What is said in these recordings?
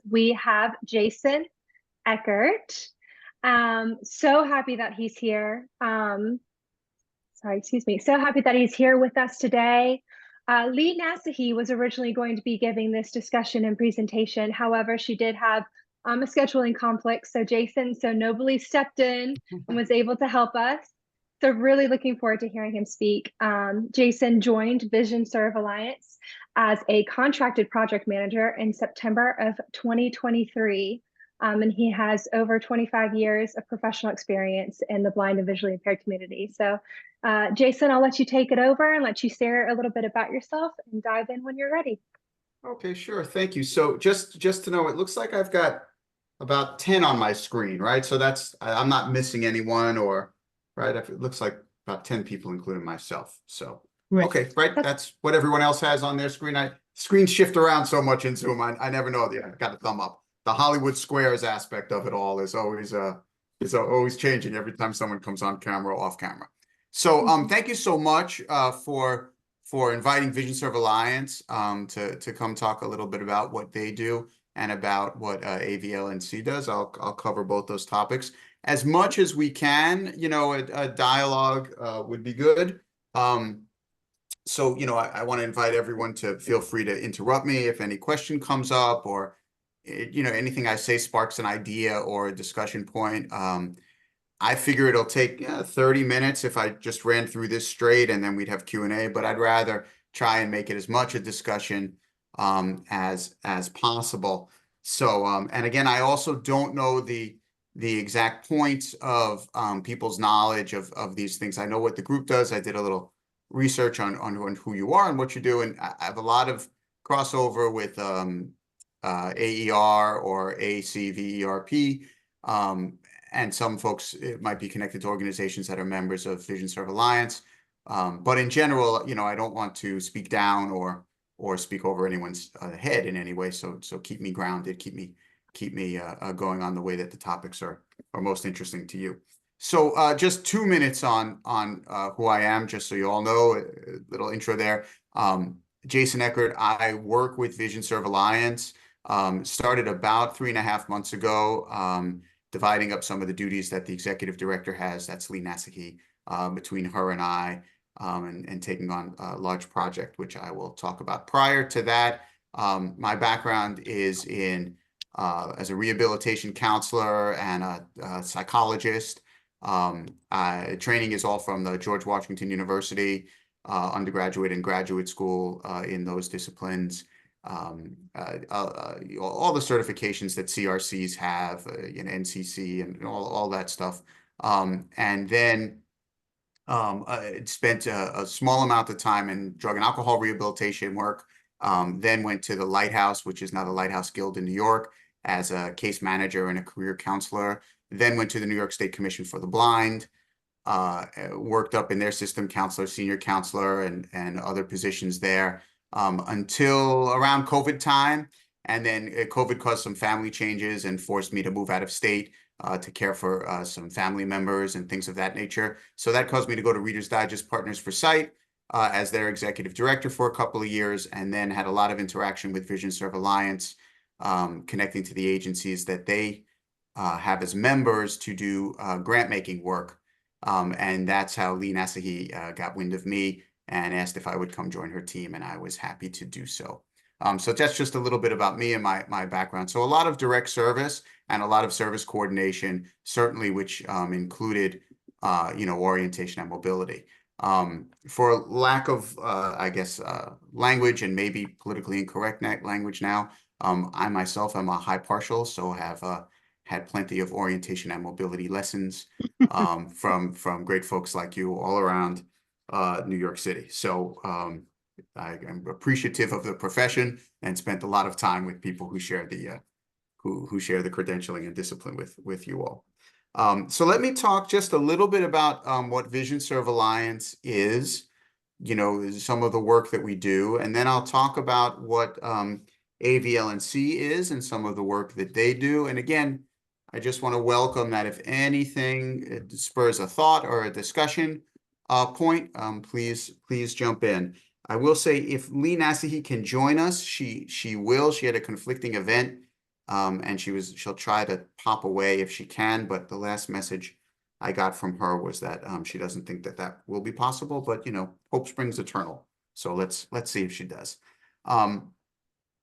We have Jason Eckert. So happy that he's here. Excuse me. So happy that he's here with us today. Lee Nasahy was originally going to be giving this discussion and presentation. However, she did have a scheduling conflict. So Jason so nobly stepped in and was able to help us. So really looking forward to hearing him speak. Jason joined Vision Serve Alliance as a contracted project manager in September of 2023. And he has over 25 years of professional experience in the blind and visually impaired community. So Jason, I'll let you take it over and let you share a little bit about yourself and dive in when you're ready. Okay, sure. Thank you. So just to know, it looks like I've got about 10 on my screen, right? So I'm not missing anyone right? It looks like about 10 people, including myself. So, Right. Okay, right? That's what everyone else has on their screen. Screens shift around so much in Zoom. I never know. Yeah, I got a thumb up. The Hollywood Squares aspect of it all is always changing every time someone comes on camera or off camera. So thank you so much for inviting Vision Serve Alliance to come talk a little bit about what they do and about what AVLNC does. I'll cover both those topics as much as we can. A dialogue would be good. So I want to invite everyone to feel free to interrupt me if any question comes up or anything I say sparks an idea or a discussion point. I figure it'll take 30 minutes if I just ran through this straight, and then we'd have Q&A, but I'd rather try and make it as much a discussion as possible. So, and again, I also don't know the exact points of people's knowledge of these things. I know what the group does. I did a little research on who you are and what you do, and I have a lot of crossover with AER or ACVERP. And some folks, it might be connected to organizations that are members of Vision Serve Alliance. But in general, I don't want to speak down or speak over anyone's head in any way. So keep me grounded, keep me going on the way that the topics are most interesting to you. So just 2 minutes on who I am, just so you all know, a little intro there. Jason Eckert, I work with Vision Serve Alliance. Started about 3.5 months ago. Dividing up some of the duties that the executive director has, that's Lee Nasahy, between her and I, and taking on a large project, which I will talk about. Prior to that, my background is in as a rehabilitation counselor and a psychologist. Training is all from the George Washington University, undergraduate and graduate school in those disciplines. All the certifications that CRCs have, NCC and all that stuff. And then spent a small amount of time in drug and alcohol rehabilitation work. Then went to the Lighthouse, which is now the Lighthouse Guild in New York, as a case manager and a career counselor. Then went to the New York State Commission for the Blind. Worked up in their system, counselor, senior counselor, and other positions there. Until around COVID time. And then COVID caused some family changes and forced me to move out of state to care for some family members and things of that nature. So that caused me to go to Reader's Digest Partners for Sight as their executive director for a couple of years, and then had a lot of interaction with Vision Serve Alliance, connecting to the agencies that they have as members to do grant making work. And that's how Lee Nasahy got wind of me and asked if I would come join her team, and I was happy to do so. So that's just a little bit about me and my background. So a lot of direct service and a lot of service coordination, certainly, which included, orientation and mobility. For lack of, language and maybe politically incorrect language now, I myself am a high partial, so have had plenty of orientation and mobility lessons from great folks like you all around New York City. So I am appreciative of the profession and spent a lot of time with people who share the credentialing and discipline with you all. So let me talk just a little bit about what Vision Serve Alliance is, some of the work that we do, and then I'll talk about what AVLNC is and some of the work that they do. And again, I just want to welcome that if anything spurs a thought or a discussion point, please jump in. I will say if Lee Nasahy can join us, she will. She had a conflicting event And she'll try to pop away if she can, but the last message I got from her was that she doesn't think that that will be possible, but hope springs eternal. So let's see if she does. All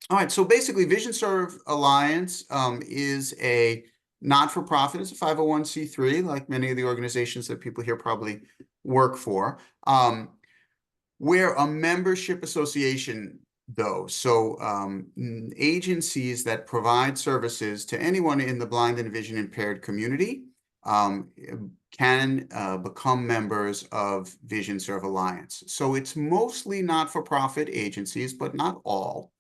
right, so basically Vision Serve Alliance is a not-for-profit. It's a 501c3, like many of the organizations that people here probably work for. We're a membership association, though. So agencies that provide services to anyone in the blind and vision impaired community can become members of Vision Serve Alliance. So it's mostly not-for-profit agencies, but not all.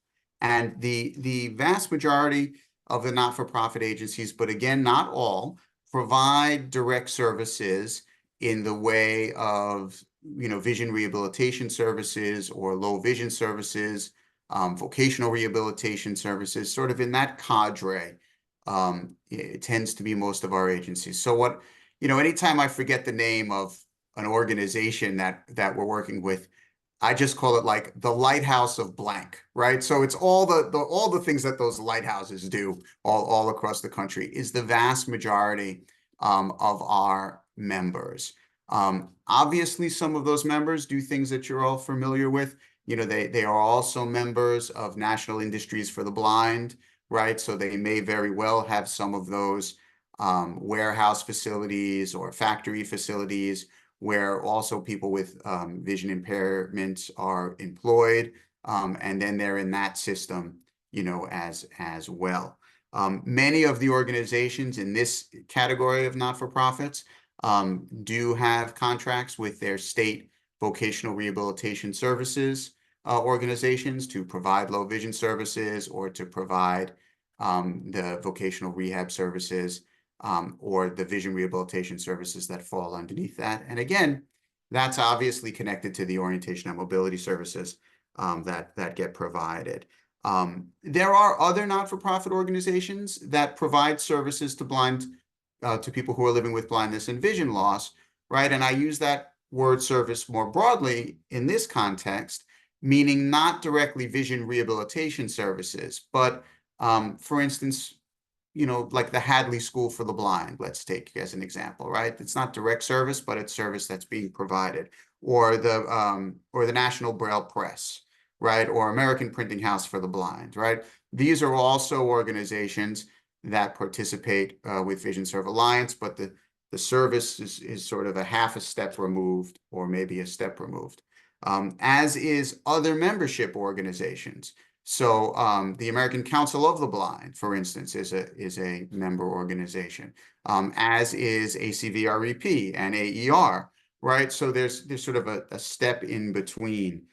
And the vast majority of the not-for-profit agencies, but again, not all, provide direct services in the way of vision rehabilitation services or low vision services, vocational rehabilitation services, sort of in that cadre. It tends to be most of our agencies. So anytime I forget the name of an organization that we're working with, I just call it like the lighthouse of blank, right? So it's all the things that those lighthouses do all across the country is the vast majority of our members. Obviously, some of those members do things that you're all familiar with. They are also members of National Industries for the Blind, right? So they may very well have some of those warehouse facilities or factory facilities where also people with vision impairments are employed, and then they're in that system, as well. Many of the organizations in this category of not-for-profits do have contracts with their state vocational rehabilitation services organizations to provide low vision services or to provide the vocational rehab services or the vision rehabilitation services that fall underneath that. And again, that's obviously connected to the orientation and mobility services that get provided. There are other not-for-profit organizations that provide services to people who are living with blindness and vision loss, right? And I use that word service more broadly in this context, meaning not directly vision rehabilitation services, but for instance, like the Hadley School for the Blind, let's take as an example, right? It's not direct service, but it's service that's being provided, or the National Braille Press, right? Or American Printing House for the Blind, right? These are also organizations that participate with Vision Serve Alliance, but the service is sort of a half a step removed, or maybe a step removed, as is other membership organizations. So the American Council of the Blind, for instance, is a member organization, as is ACVREP and AER, right? So there's sort of a step in between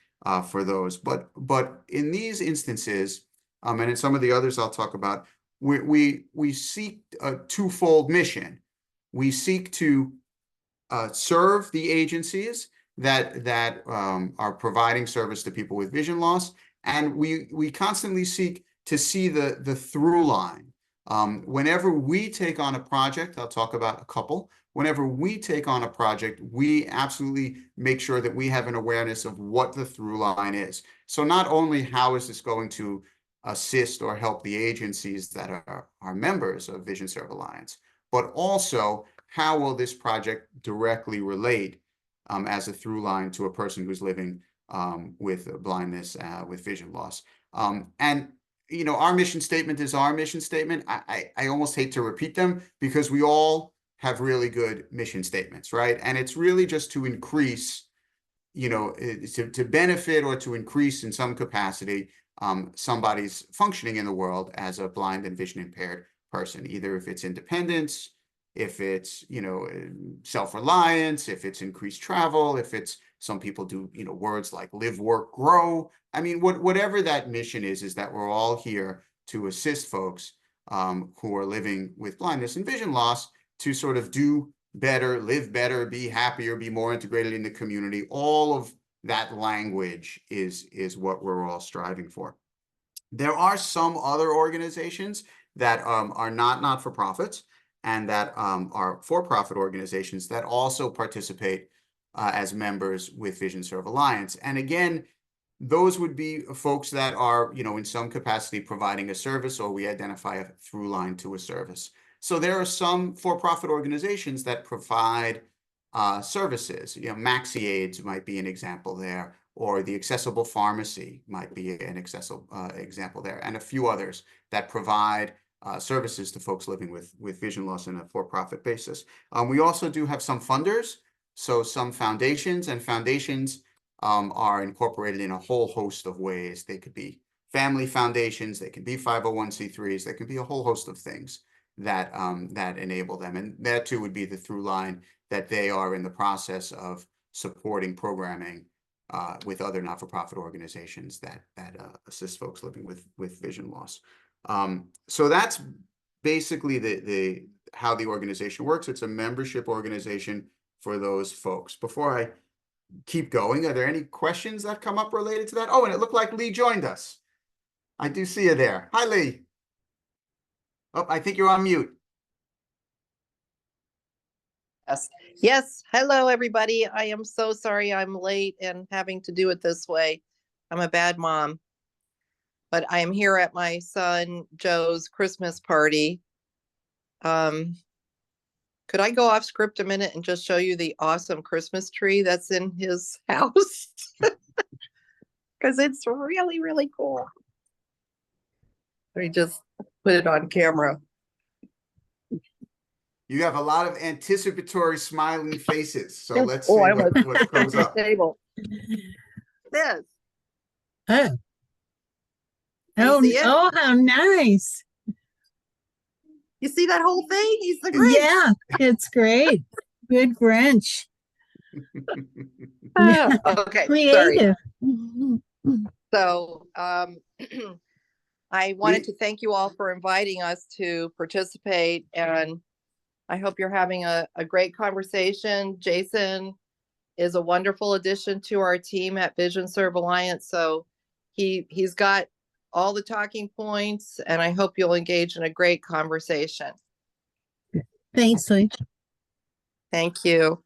for those. But in these instances, and in some of the others I'll talk about, we seek a twofold mission. We seek to serve the agencies that are providing service to people with vision loss, and we constantly seek to see the through line. Whenever we take on a project, I'll talk about a couple. Whenever we take on a project, we absolutely make sure that we have an awareness of what the through line is. So not only how is this going to assist or help the agencies that are members of Vision Serve Alliance, but also how will this project directly relate as a through line to a person who's living with blindness, with vision loss. And our mission statement is our mission statement. I almost hate to repeat them because we all have really good mission statements, right? And it's really just to increase, to benefit or to increase in some capacity somebody's functioning in the world as a blind and vision impaired person, either if it's independence, if it's self-reliance, if it's increased travel, if it's some people do words like live, work, grow. I mean, whatever that mission is that we're all here to assist folks who are living with blindness and vision loss to sort of do better, live better, be happier, be more integrated in the community. All of that language is what we're all striving for. There are some other organizations that are not-for-profits and that are for-profit organizations that also participate as members with Vision Serve Alliance. And again, those would be folks that are, in some capacity providing a service, or we identify a through line to a service. So there are some for-profit organizations that provide services. MaxiAids might be an example there, or the Accessible Pharmacy might be an example there, and a few others that provide services to folks living with vision loss on a for-profit basis. We also do have some funders, so some foundations, and foundations are incorporated in a whole host of ways. They could be family foundations, they can be 501c3s, they can be a whole host of things that that enable them. And that too would be the through line, that they are in the process of supporting programming with other not-for-profit organizations that assist folks living with vision loss. So that's basically the how the organization works. It's a membership organization for those folks. Before I keep going, are there any questions that come up related to that? Oh, and it looked like Lee joined us. I do see you there. Hi, Lee. Oh, I think you're on mute. Yes. Yes. Hello, everybody. I am so sorry I'm late and having to do it this way. I'm a bad mom. But I am here at my son Joe's Christmas party. Could I go off script a minute and just show you the awesome Christmas tree that's in his house? Because it's really, really cool. Let me just put it on camera. You have a lot of anticipatory smiling faces. So Yes. let's see what comes up. Table. This. Oh, Can you see it? oh, how nice. You see that whole thing? He's the Grinch. Yeah, it's great. Good Grinch. Okay, sorry. Creative. So I wanted to thank you all for inviting us to participate, and I hope you're having a great conversation. Jason is a wonderful addition to our team at Vision Serve Alliance. So he's got all the talking points, and I hope you'll engage in a great conversation. Thanks, Lee. Thank you.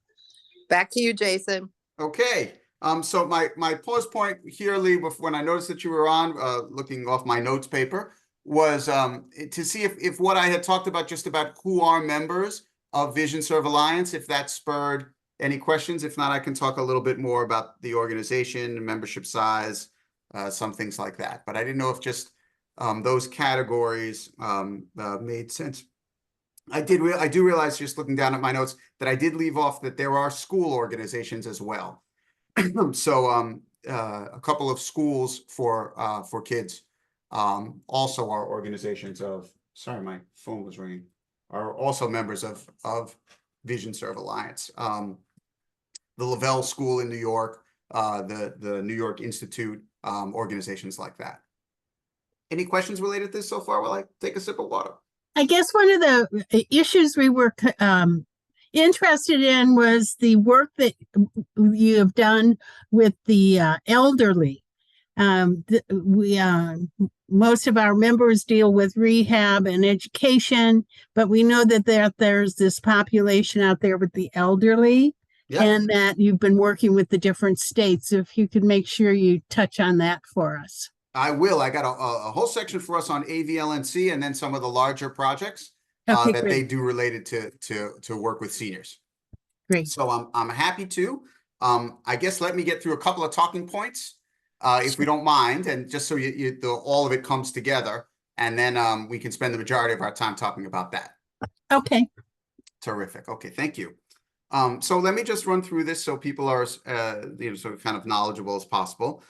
Back to you, Jason. Okay. So my pause point here, Lee, when I noticed that you were on, looking off my notes paper, was to see if what I had talked about, just about who are members of Vision Serve Alliance, if that spurred any questions. If not, I can talk a little bit more about the organization, membership size, some things like that. But I didn't know if just those categories made sense. I do realize, just looking down at my notes, that I did leave off that there are school organizations as well. So a couple of schools for kids also are organizations of, sorry, my phone was ringing, are also members of Vision Serve Alliance. The Lavelle School in New York, the New York Institute, organizations like that. Any questions related to this so far while I take a sip of water? I guess one of the issues we were interested in was the work that you have done with the elderly. Most of our members deal with rehab and education, but we know that there's this population out there with the elderly, and that you've been working with the different states. If you could make sure you touch on that for us. I will. I got a whole section for us on AVLNC, and then some of the larger projects Okay, that great. they do related to work with seniors. Great. So I'm happy to. I guess let me get through a couple of talking points, if we don't mind, and just so all of it comes together, and then we can spend the majority of our time talking about that. Okay. Terrific. Okay, thank you. So let me just run through this so people are sort of kind of knowledgeable as possible.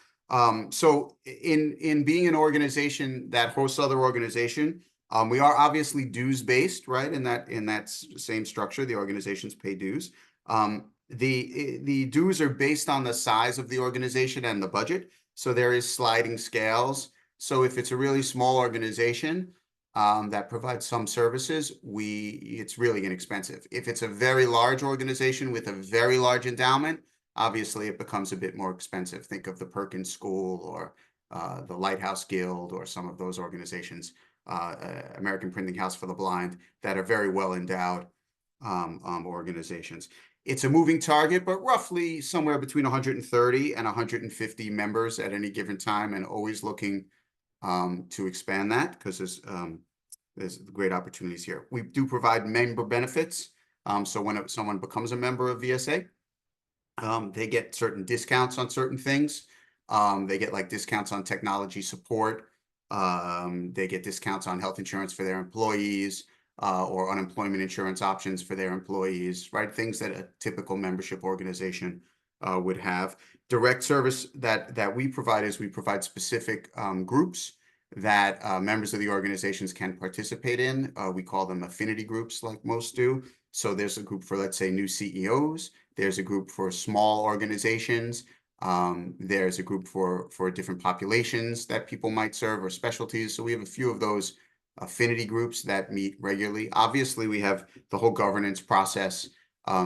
So in being an organization that hosts other organization, we are obviously dues based, right? In that same structure, the organizations pay dues. The dues are based on the size of the organization and the budget. So there is sliding scales. So if it's a really small organization that provides some services, it's really inexpensive. If it's a very large organization with a very large endowment, obviously it becomes a bit more expensive. Think of the Perkins School or the Lighthouse Guild or some of those organizations, American Printing House for the Blind, that are very well endowed organizations. It's a moving target, but roughly somewhere between 130 and 150 members at any given time, and always looking to expand that because there's great opportunities here. We do provide member benefits. So when someone becomes a member of VSA, they get certain discounts on certain things. They get like discounts on technology support. They get discounts on health insurance for their employees, or unemployment insurance options for their employees, right? Things that a typical membership organization would have. Direct service that we provide is we provide specific groups that members of the organizations can participate in. We call them affinity groups, like most do. So there's a group for, let's say, new CEOs. There's a group for small organizations. There's a group for different populations that people might serve, or specialties. So we have a few of those affinity groups that meet regularly. Obviously, we have the whole governance process.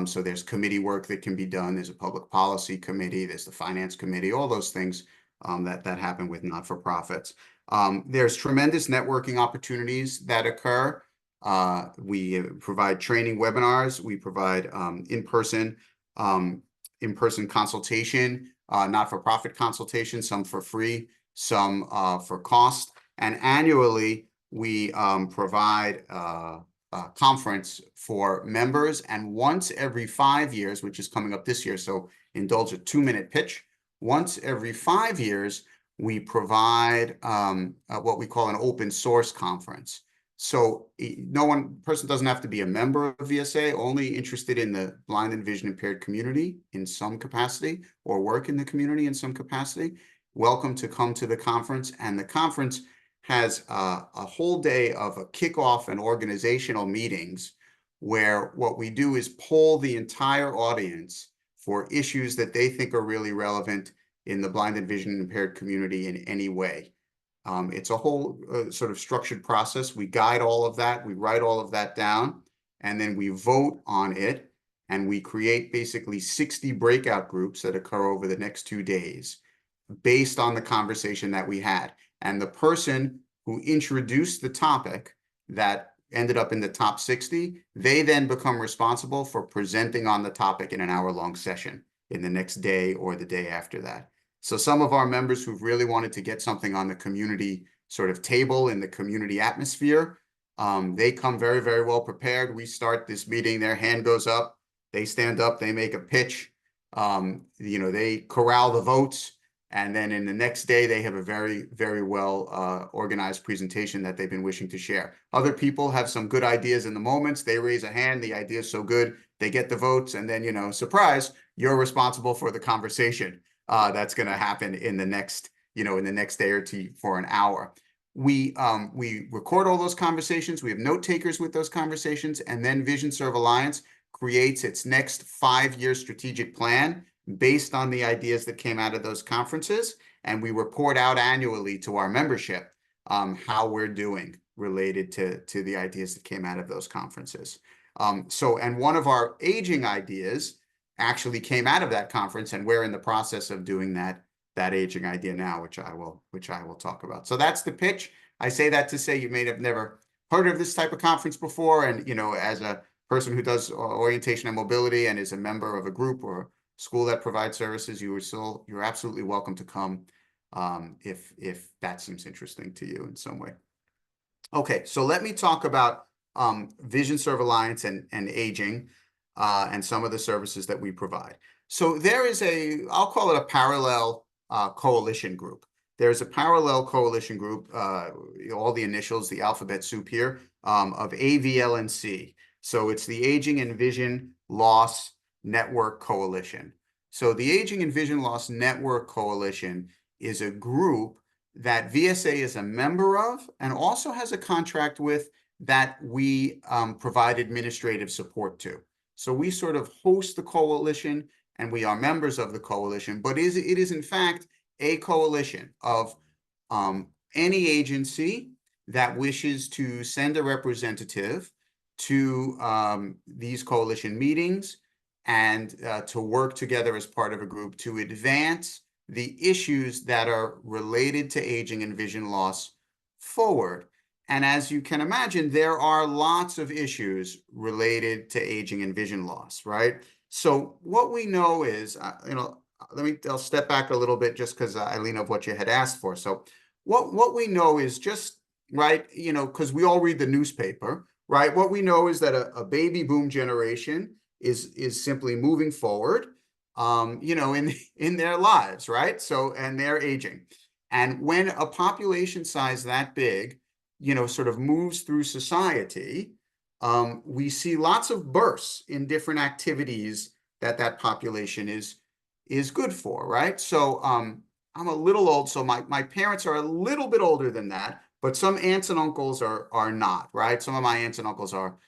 So there's committee work that can be done. There's a public policy committee. There's the finance committee, all those things that happen with not-for-profits. There's tremendous networking opportunities that occur. We provide training webinars. We provide in-person consultation, not-for-profit consultation, some for free, some for cost. And annually, we provide a conference for members. And once every 5 years, which is coming up this year, so indulge a 2-minute pitch. Once every 5 years, we provide what we call an open source conference. So person doesn't have to be a member of VSA, only interested in the blind and vision impaired community in some capacity, or work in the community in some capacity. Welcome to come to the conference. And the conference has a whole day of a kickoff and organizational meetings, where what we do is poll the entire audience for issues that they think are really relevant in the blind and vision impaired community in any way. It's a whole sort of structured process. We guide all of that. We write all of that down, and then we vote on it. And we create basically 60 breakout groups that occur over the next 2 days based on the conversation that we had. And the person who introduced the topic that ended up in the top 60, they then become responsible for presenting on the topic in an hour-long session in the next day or the day after that. So some of our members who've really wanted to get something on the community sort of table, in the community atmosphere, they come very, very well prepared. We start this meeting, their hand goes up, they stand up, they make a pitch, they corral the votes, and then in the next day, they have a very, very well organized presentation that they've been wishing to share. Other people have some good ideas in the moments. They raise a hand, the idea is so good, they get the votes, and then, surprise, you're responsible for the conversation that's going to happen in the next, in the next day or two for an hour. We record all those conversations. We have note takers with those conversations, and then Vision Serve Alliance creates its next 5-year strategic plan based on the ideas that came out of those conferences. And we report out annually to our membership how we're doing related to the ideas that came out of those conferences. And one of our aging ideas actually came out of that conference, and we're in the process of doing that aging idea now, which I will talk about. So that's the pitch. I say that to say you may have never heard of this type of conference before, and as a person who does orientation and mobility and is a member of a group or school that provides services, you're absolutely welcome to come if that seems interesting to you in some way. Okay, so let me talk about Vision Serve Alliance and aging. And some of the services that we provide. So there is I'll call it a parallel coalition group. There's a parallel coalition group, all the initials, the alphabet soup here, of AVLNC. So it's the Aging and Vision Loss Network Coalition. So the Aging and Vision Loss Network Coalition is a group that VSA is a member of and also has a contract with that we provide administrative support to. So we sort of host the coalition, and we are members of the coalition, but it is in fact a coalition of any agency that wishes to send a representative to these coalition meetings and to work together as part of a group to advance the issues that are related to aging and vision loss forward. And as you can imagine, there are lots of issues related to aging and vision loss, right? So what we know is, I'll step back a little bit just because, Eileen, of what you had asked for. So what we know is just, right, because we all read the newspaper, right? What we know is that a baby boom generation is simply moving forward, in their lives, right? So, and they're aging. And when a population size that big, sort of moves through society, we see lots of bursts in different activities that population is good for, right? So I'm a little old, so my parents are a little bit older than that, but some aunts and uncles are not, right? Some of my aunts and uncles are,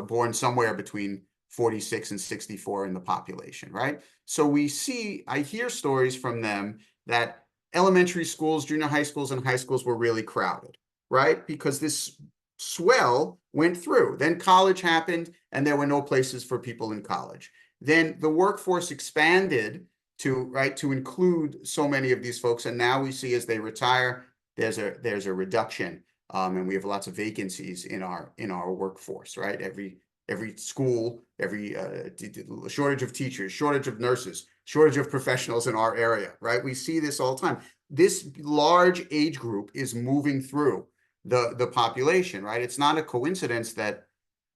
born somewhere between 46 and 64 in the population, right? So I hear stories from them that elementary schools, junior high schools, and high schools were really crowded, right? Because this swell went through. Then college happened, and there were no places for people in college. Then the workforce expanded to include so many of these folks, and now we see as they retire, there's a reduction, and we have lots of vacancies in our workforce, right? Every school, every shortage of teachers, shortage of nurses, shortage of professionals in our area, right? We see this all the time. This large age group is moving through the population, right? It's not a coincidence that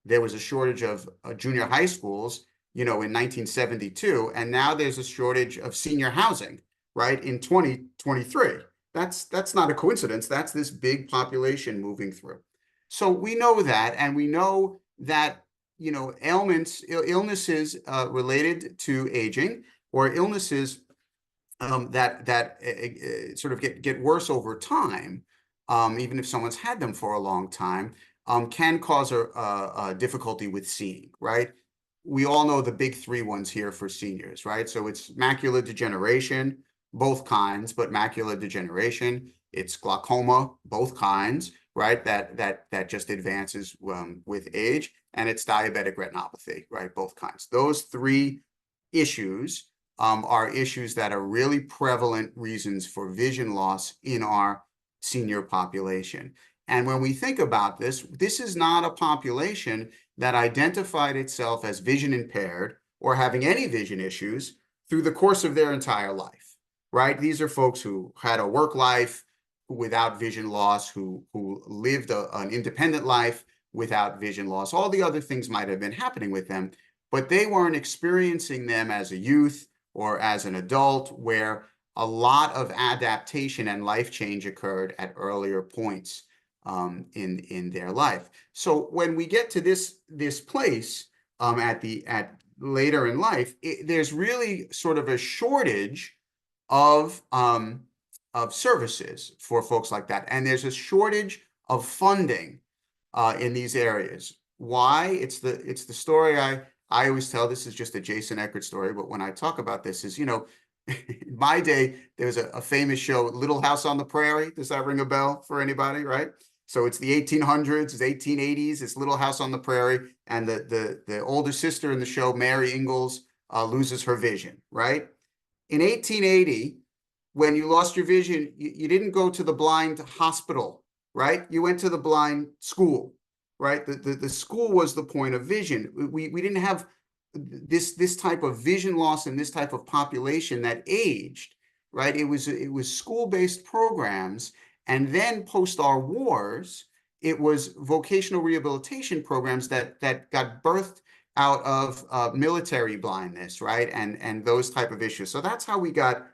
there was a shortage of junior high schools, in 1972, and now there's a shortage of senior housing, right, in 2023. That's not a coincidence. That's this big population moving through. So we know that, and we know that, illnesses related to aging, or illnesses that sort of get worse over time, even if someone's had them for a long time, can cause a difficulty with seeing, right? We all know the big three ones here for seniors, right? So it's macular degeneration, both kinds, but macular degeneration, it's glaucoma, both kinds, right? That just advances with age, and it's diabetic retinopathy, right? Both kinds. Those three issues are issues that are really prevalent reasons for vision loss in our senior population. And when we think about this, this is not a population that identified itself as vision impaired or having any vision issues through the course of their entire life, right? These are folks who had a work life without vision loss, who lived an independent life without vision loss. All the other things might have been happening with them, but they weren't experiencing them as a youth or as an adult, where a lot of adaptation and life change occurred at earlier points in their life. So when we get to this place at later in life, there's really sort of a shortage of services for folks like that, and there's a shortage of funding in these areas. Why? It's the story I always tell. This is just a Jason Eckert story, but when I talk about this is, in my day, there was a famous show, Little House on the Prairie. Does that ring a bell for anybody, right? So it's the 1800s, it's 1880s, it's Little House on the Prairie, and the older sister in the show, Mary Ingalls, loses her vision, right? In 1880, when you lost your vision, you didn't go to the blind hospital, right? You went to the blind school, right? The school was the point of vision. We didn't have this type of vision loss and this type of population that aged, right? It was school-based programs, and then post our wars, it was vocational rehabilitation programs that got birthed out of military blindness, right? And those type of issues. So that's how we got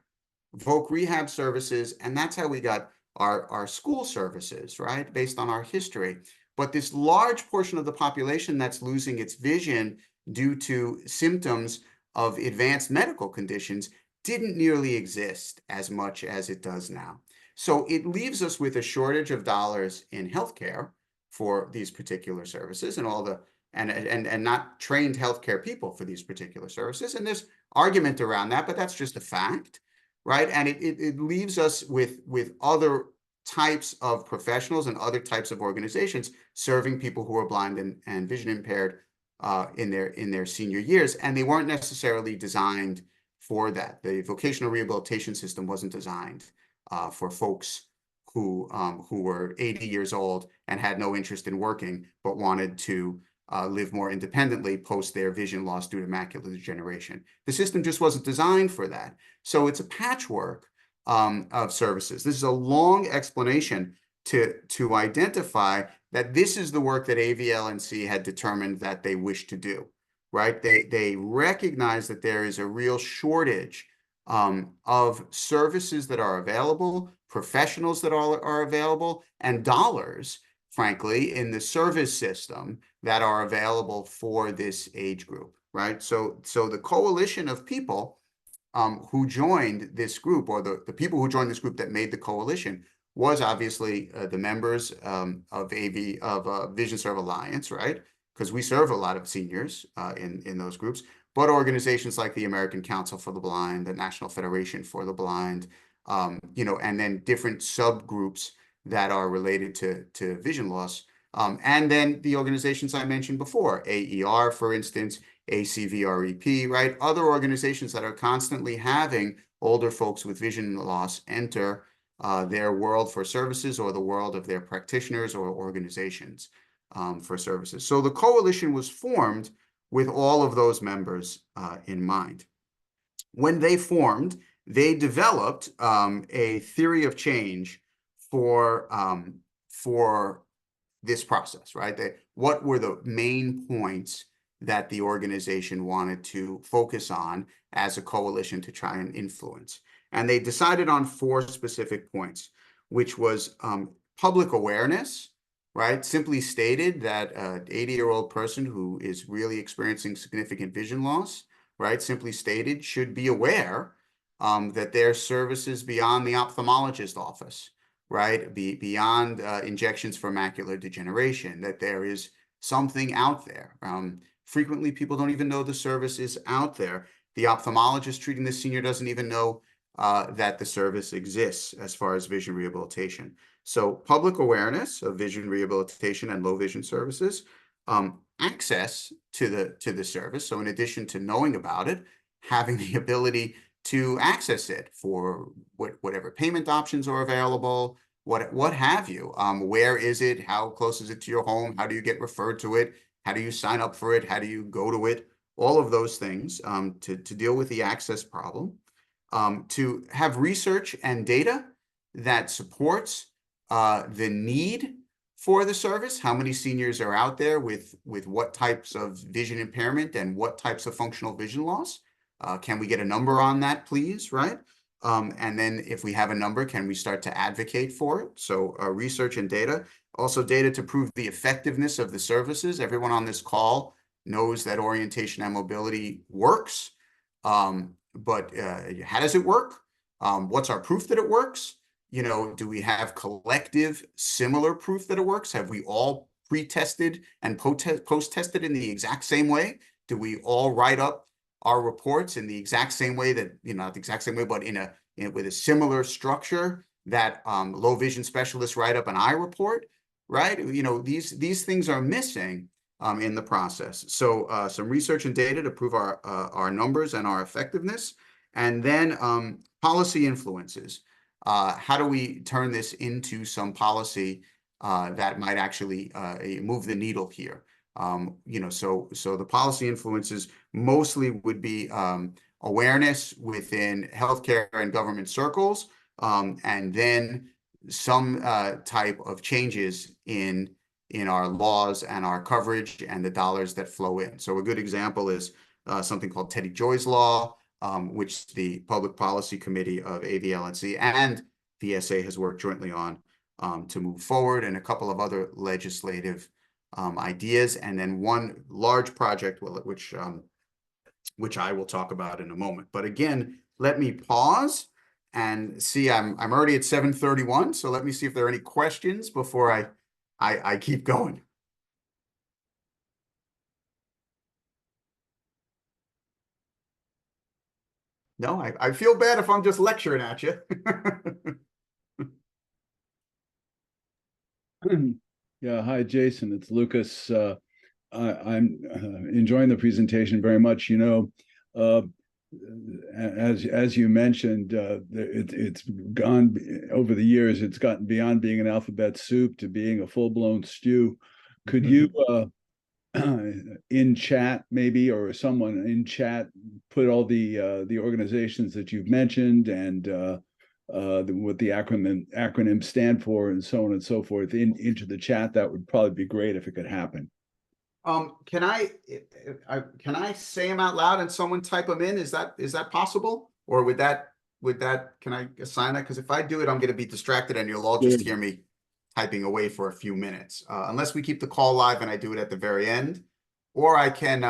voc rehab services, and that's how we got our school services, right? Based on our history. But this large portion of the population that's losing its vision due to symptoms of advanced medical conditions didn't nearly exist as much as it does now. So it leaves us with a shortage of dollars in healthcare for these particular services, and all the and not trained healthcare people for these particular services. And there's argument around that, but that's just a fact, right? And it leaves us with other types of professionals and other types of organizations serving people who are blind and vision impaired in their senior years, and they weren't necessarily designed for that. The vocational rehabilitation system wasn't designed for folks who were 80 years old and had no interest in working, but wanted to live more independently post their vision loss due to macular degeneration. The system just wasn't designed for that. So it's a patchwork of services. This is a long explanation to identify that this is the work that AVLNC had determined that they wish to do, right? They recognize that there is a real shortage of services that are available, professionals that are available, and dollars, frankly, in the service system that are available for this age group, right? So the coalition of people who joined this group, or the people who joined this group that made the coalition, was obviously the members of Vision Serve Alliance, right? Because we serve a lot of seniors in those groups, but organizations like the American Council for the Blind, the National Federation for the Blind, and then different subgroups that are related to vision loss. And then the organizations I mentioned before, AER, for instance, ACVREP, right? Other organizations that are constantly having older folks with vision loss enter their world for services, or the world of their practitioners or organizations for services. So the coalition was formed with all of those members in mind. When they formed, they developed a theory of change for this process, right? What were the main points that the organization wanted to focus on as a coalition to try and influence? And they decided on 4 specific points, which was public awareness, right? Simply stated that an 80-year-old person who is really experiencing significant vision loss, right, simply stated, should be aware that there are services beyond the ophthalmologist office, right? Beyond injections for macular degeneration, that there is something out there. Frequently, people don't even know the service is out there. The ophthalmologist treating the senior doesn't even know that the service exists as far as vision rehabilitation. So public awareness of vision rehabilitation and low vision services, access to the service. So in addition to knowing about it, having the ability to access it for whatever payment options are available, what have you. Where is it? How close is it to your home? How do you get referred to it? How do you sign up for it? How do you go to it? All of those things to deal with the access problem. To have research and data that supports the need for the service. How many seniors are out there with what types of vision impairment and what types of functional vision loss? Can we get a number on that, please, right? And then if we have a number, can we start to advocate for it? So research and data. Also data to prove the effectiveness of the services. Everyone on this call knows that orientation and mobility works. But how does it work? What's our proof that it works? Do we have collective similar proof that it works? Have we all pre-tested and post-tested in the exact same way? Do we all write up our reports in the exact same way that, not the exact same way, but with a similar structure that low vision specialists write up an eye report, right? These things are missing in the process. So some research and data to prove our numbers and our effectiveness, and then policy influences. How do we turn this into some policy that might actually move the needle here? So the policy influences mostly would be awareness within healthcare and government circles, and then some type of changes in our laws and our coverage and the dollars that flow in. So a good example is something called Teddy Joy's Law, which the Public Policy Committee of AVLNC and VSA has worked jointly on to move forward, and a couple of other legislative ideas, and then one large project which I will talk about in a moment. But again, let me pause and see. I'm already at 7:31, so let me see if there are any questions before I keep going. No, I feel bad if I'm just lecturing at you. Yeah, hi, Jason. It's Lucas. I'm enjoying the presentation very much. As you mentioned, it's gone over the years. It's gotten beyond being an alphabet soup to being a full-blown stew. Could you in chat maybe, or someone in chat, put all the organizations that you've mentioned and what the acronyms stand for and so on and so forth into the chat, that would probably be great if it could happen. Can I say them out loud and someone type them in? Is that possible? Or can I assign that? Because if I do it, I'm going to be distracted and you'll all just hear me typing away for a few minutes. Unless we keep the call live and I do it at the very end, or I can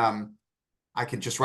just write